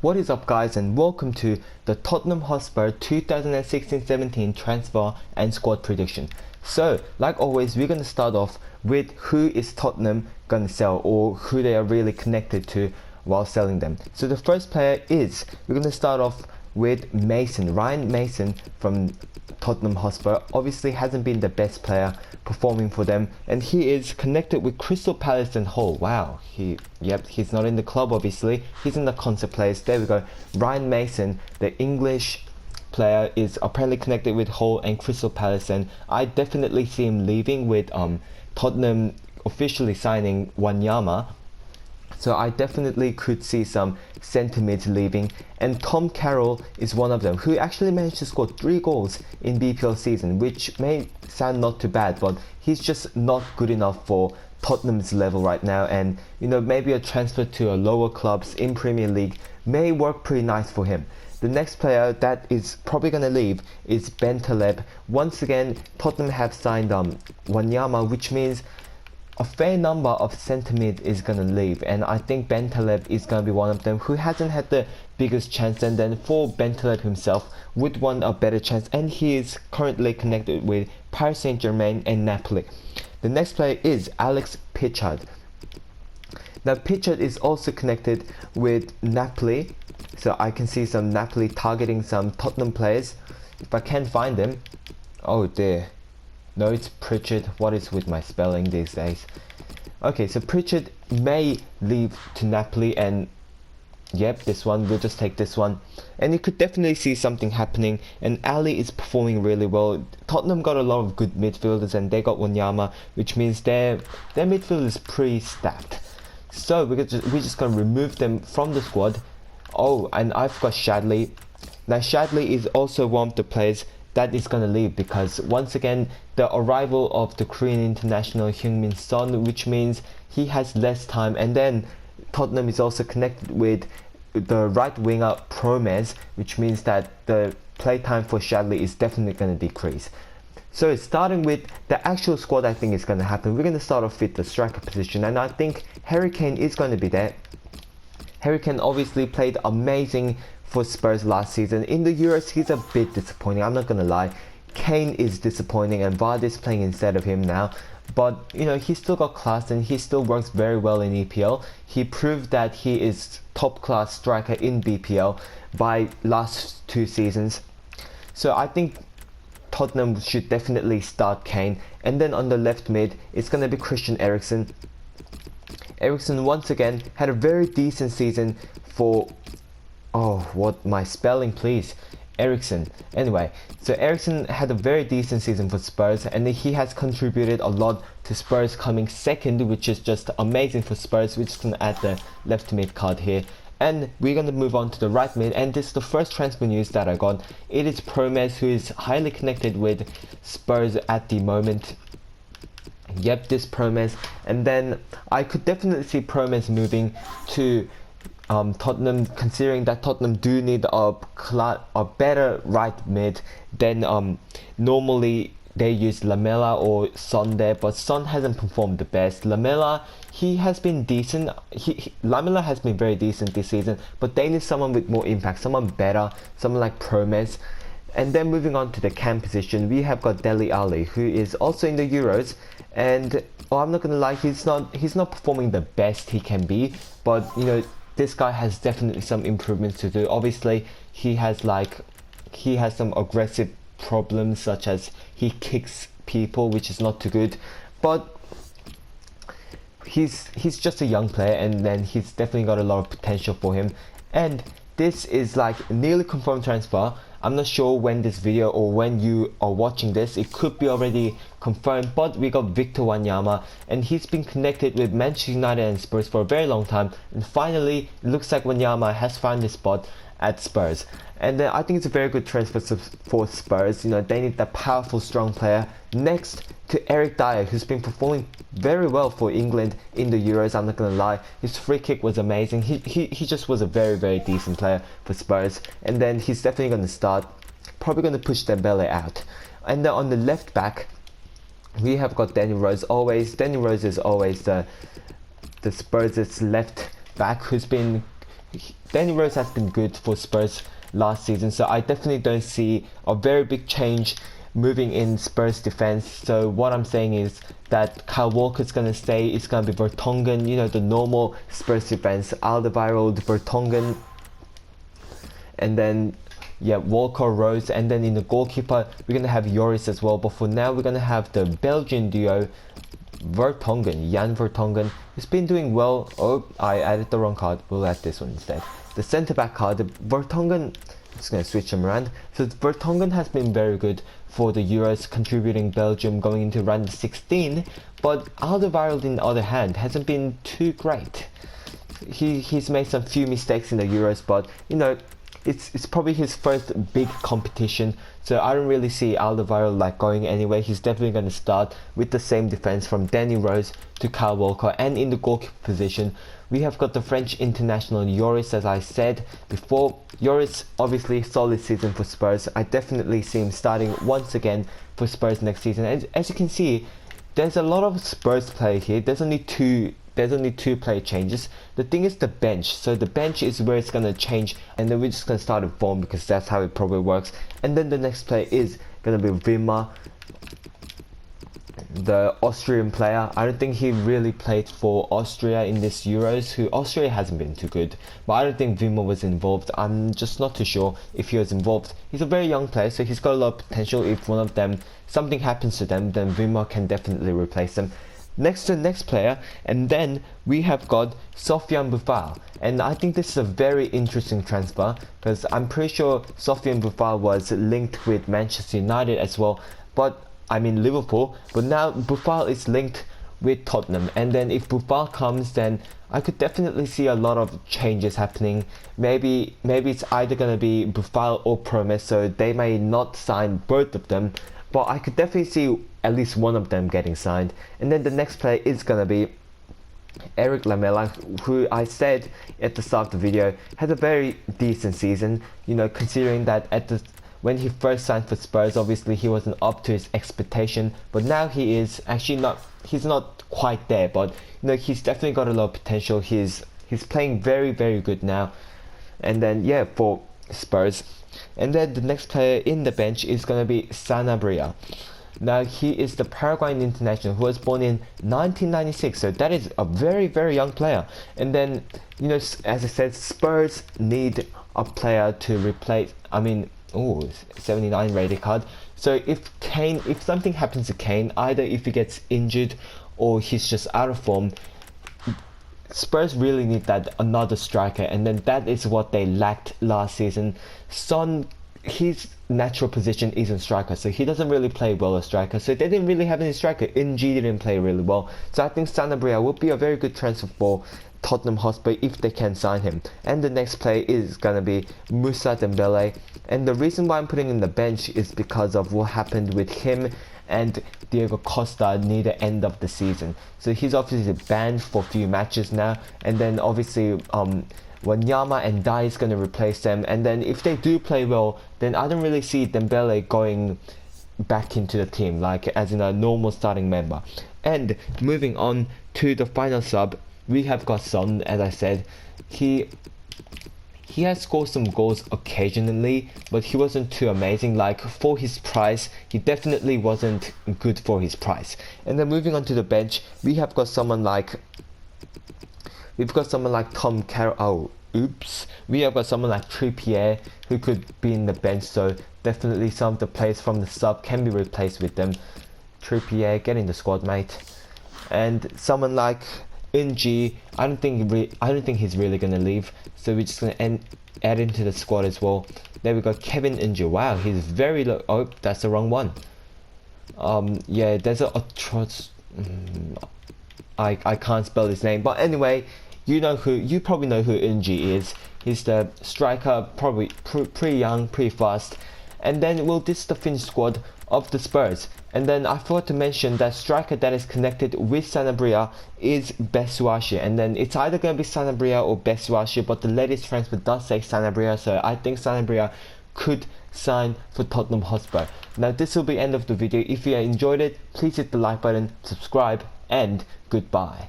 What is up guys, and welcome to the Tottenham Hotspur 2016-17 transfer and squad prediction. So like always, we're going to start off with who is Tottenham going to sell, or who they are really connected to while selling them. So the first player is, we're going to start off with Ryan Mason from Tottenham Hotspur. Obviously hasn't been the best player performing for them, and he is connected with Crystal Palace and Hull. Wow, he's not in the club obviously, he's in the concept players. There we go. Ryan Mason, the English player, is apparently connected with Hull and Crystal Palace, and I definitely see him leaving with Tottenham officially signing Wanyama. So I definitely could see some centre mids leaving, and Tom Carroll is one of them, who actually managed to score 3 goals in BPL season, which may sound not too bad, but he's just not good enough for Tottenham's level right now. And you know, maybe a transfer to a lower clubs in Premier League may work pretty nice for him. The next player that is probably going to leave is Ben Taleb. Once again, Tottenham have signed Wanyama, which means a fair number of centre mid is going to leave, and I think Ben Taleb is going to be one of them, who hasn't had the biggest chance, and then for Ben Taleb himself would want a better chance, and he is currently connected with Paris Saint-Germain and Napoli. The next player is Alex Pitchard. Now Pitchard is also connected with Napoli, so I can see some Napoli targeting some Tottenham players. If I can find them. Oh dear. No, it's Pritchard. What is with my spelling these days? Okay, so Pritchard may leave to Napoli, and yep, this one, we'll just take this one. And you could definitely see something happening, and Ali is performing really well. Tottenham got a lot of good midfielders, and they got Wanyama, which means their midfield is pretty stacked. So we're just going to remove them from the squad. Oh, and I've got Shadley. Now Shadley is also one of the players that is going to leave, because once again the arrival of the Korean international Heung-min Son, which means he has less time, and then Tottenham is also connected with the right winger Promes, which means that the playtime for Shadley is definitely going to decrease. So starting with the actual squad, I think is going to happen. We're going to start off with the striker position, and I think Harry Kane is going to be there. Harry Kane obviously played amazing for Spurs last season. In the Euros, he's a bit disappointing, I'm not gonna lie. Kane is disappointing, and Vardy's playing instead of him now. But you know, he's still got class, and he still works very well in EPL. He proved that he is top class striker in BPL by last 2 seasons. So I think Tottenham should definitely start Kane. And then on the left mid, it's gonna be Christian Eriksen. Eriksen once again had a very decent season for, oh, what, my spelling please, Eriksen. Anyway, so Eriksen had a very decent season for Spurs, and he has contributed a lot to Spurs coming second, which is just amazing for Spurs. We're just going to add the left mid card here, and we're going to move on to the right mid, and this is the first transfer news that I got. It is Promes, who is highly connected with Spurs at the moment. Yep, this Promes. And then I could definitely see Promes moving to Tottenham, considering that Tottenham do need a better right mid than normally they use Lamela or Son there, but Son hasn't performed the best. Lamela, he has been decent. Lamela has been very decent this season, but they need someone with more impact, someone better, someone like Promes. And then moving on to the cam position, we have got Dele Alli, who is also in the Euros, and I'm not gonna lie, he's not performing the best he can be, but you know, this guy has definitely some improvements to do. Obviously, he has some aggressive problems, such as he kicks people, which is not too good. But he's just a young player, and then he's definitely got a lot of potential for him. And this is like nearly confirmed transfer. I'm not sure when this video, or when you are watching this, it could be already confirmed, but we got Victor Wanyama, and he's been connected with Manchester United and Spurs for a very long time, and finally it looks like Wanyama has found his spot at Spurs. And then I think it's a very good transfer for Spurs. You know, they need that powerful, strong player next to Eric Dyer, who's been performing very well for England in the Euros. I'm not gonna lie, his free kick was amazing. He just was a very, very decent player for Spurs. And then he's definitely gonna start, probably gonna push Dembele out. And then on the left back, we have got Danny Rose. Danny Rose is always the Spurs' left back, who's been Danny Rose has been good for Spurs last season, so I definitely don't see a very big change moving in Spurs defense. So what I'm saying is that Kyle Walker's gonna stay. It's gonna be Vertonghen, you know, the normal Spurs defense, Alderweireld, Vertonghen, and then yeah, Walker, Rose, and then in the goalkeeper we're gonna have Joris as well. But for now we're gonna have the Belgian duo Vertonghen, Jan Vertonghen, who's been doing well. Oh, I added the wrong card. We'll add this one instead. The centre back card, Vertonghen. I'm just gonna switch them around. So Vertonghen has been very good for the Euros, contributing Belgium going into round of 16. But Alderweireld, on the other hand, hasn't been too great. He's made some few mistakes in the Euros, but you know, it's probably his first big competition, so I don't really see Alderweireld like going anywhere. He's definitely going to start with the same defense from Danny Rose to Kyle Walker, and in the goalkeeper position we have got the French international Joris. As I said before, Joris obviously solid season for Spurs. I definitely see him starting once again for Spurs next season. As you can see, there's a lot of Spurs players here. There's only two player changes. The thing is the bench. So the bench is where it's going to change, and then we're just going to start with form because that's how it probably works. And then the next player is going to be Wimmer, the Austrian player. I don't think he really played for Austria in this Euros. Austria hasn't been too good, but I don't think Wimmer was involved. I'm just not too sure if he was involved. He's a very young player, so he's got a lot of potential. If one of them, something happens to them, then Wimmer can definitely replace them. Next to the next player, and then we have got Sofiane Boufal, and I think this is a very interesting transfer because I'm pretty sure Sofiane Boufal was linked with Manchester United as well, but I mean Liverpool, but now Boufal is linked with Tottenham. And then if Boufal comes, then I could definitely see a lot of changes happening. Maybe it's either going to be Boufal or Promes, so they may not sign both of them, but I could definitely see at least one of them getting signed. And then the next player is going to be Eric Lamela, who I said at the start of the video had a very decent season, you know, considering that when he first signed for Spurs, obviously he wasn't up to his expectation, but now he is actually he's not quite there, but you know, he's definitely got a lot of potential. He's playing very, very good now. And then yeah, for Spurs. And then the next player in the bench is going to be Sanabria. Now he is the Paraguayan international who was born in 1996, so that is a very, very young player. And then, you know, as I said, Spurs need a player to replace, 79 rated card. So if something happens to Kane, either if he gets injured or he's just out of form, Spurs really need another striker, and then that is what they lacked last season. Son, his natural position isn't striker, so he doesn't really play well as striker, so they didn't really have any striker. NG didn't play really well, so I think Sanabria would be a very good transfer for Tottenham Hotspur if they can sign him. And the next player is gonna be Moussa Dembele, and the reason why I'm putting him in the bench is because of what happened with him and Diego Costa near the end of the season. So he's obviously banned for a few matches now, and then obviously Wanyama and Dai is going to replace them. And then if they do play well, then I don't really see Dembele going back into the team, like as in a normal starting member. And moving on to the final sub, we have got Son. As I said, he has scored some goals occasionally, but he wasn't too amazing. Like for his price, he definitely wasn't good for his price. And then moving on to the bench, we have got someone like Tom Carroll. We have got someone like Trippier who could be in the bench, so definitely some of the players from the sub can be replaced with them. Trippier, get in the squad, mate. And someone like NG, I don't think he's really gonna leave, so we're just gonna add him to the squad as well. There we go, Kevin NG. Wow, he's very low. Oh, that's the wrong one. Yeah, there's I can't spell his name, but anyway, you probably know who NG is. He's the striker, probably pretty young, pretty fast. And then, well, this is the finished squad of the Spurs. And then I forgot to mention that striker that is connected with Sanabria is Besuashi. And then it's either going to be Sanabria or Besuashi, but the latest transfer does say Sanabria, so I think Sanabria could sign for Tottenham Hotspur. Now this will be the end of the video. If you enjoyed it, please hit the like button, subscribe, and goodbye.